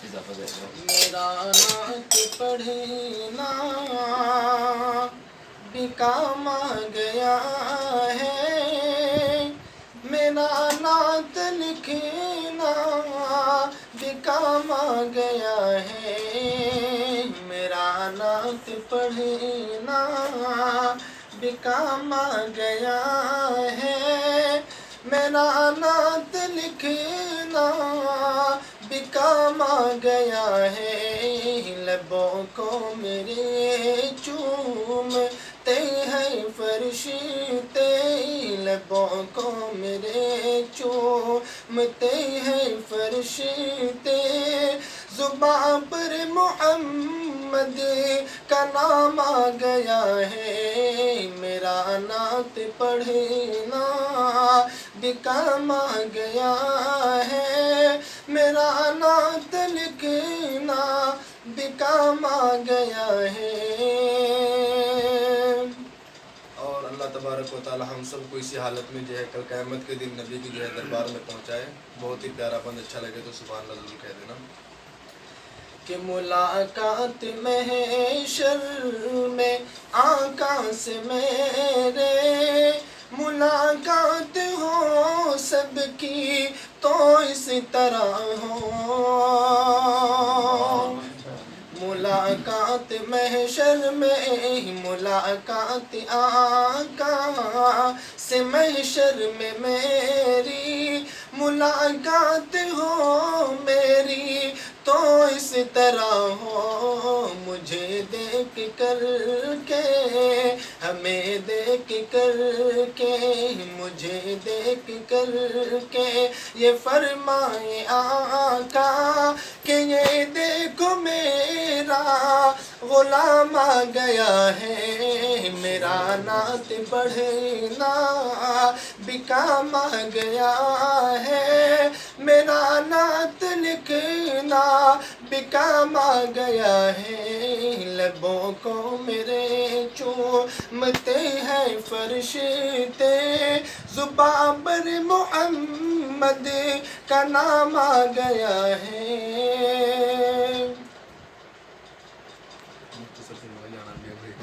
اضافہ دے دو. میرا نعت پڑھنا بھی کام آ گیا ہے، میرا نعت لکھنا بھی کام آ گیا ہے، میرا نعت پڑھنا بھی کام آ گیا ہے، میرا نعت لکھنا بھی کام آ گیا ہے، لبوں کو میرے چومتے ہیں فرشتے، لبوں کو میرے چومتے ہیں فرشتے، زباں پر محمد کا نام آ گیا ہے، میرا نعت پڑھنا بھی کام آ گیا ہے، میرا نعت لکھنا بھی کام آ گیا ہے۔ اور اللہ تبارک و تعالی ہم سب کو اسی حالت میں جو ہے کل قیامت کے دن نبی کی جو ہے دربار میں پہنچائے۔ بہت ہی پیارا بند، اچھا لگے تو سبحان اللہ ضرور کہہ دینا۔ کہ ملاقات محشر میں آقا سے میرے، ملاقات ہو سب کی تو اس طرح ہو، ملاقات محشر میں، ملاقات آقا سے محشر میں میری، ملاقات ہو میری تو اس طرح ہو، مجھے دیکھ کر کے، ہمیں دیکھ کر کے، مجھے دیکھ کر کے یہ فرمائے آقا کہ یہ دیکھو میرا غلام آ گیا ہے، میرا نعت پڑھنا بھی کام آ گیا ہے، میرا نعت لکھنا بھی کام آ گیا ہے، لبوں کو میرے چومتے ہیں فرشتے، زباں پر محمد کا نام آ گیا ہے۔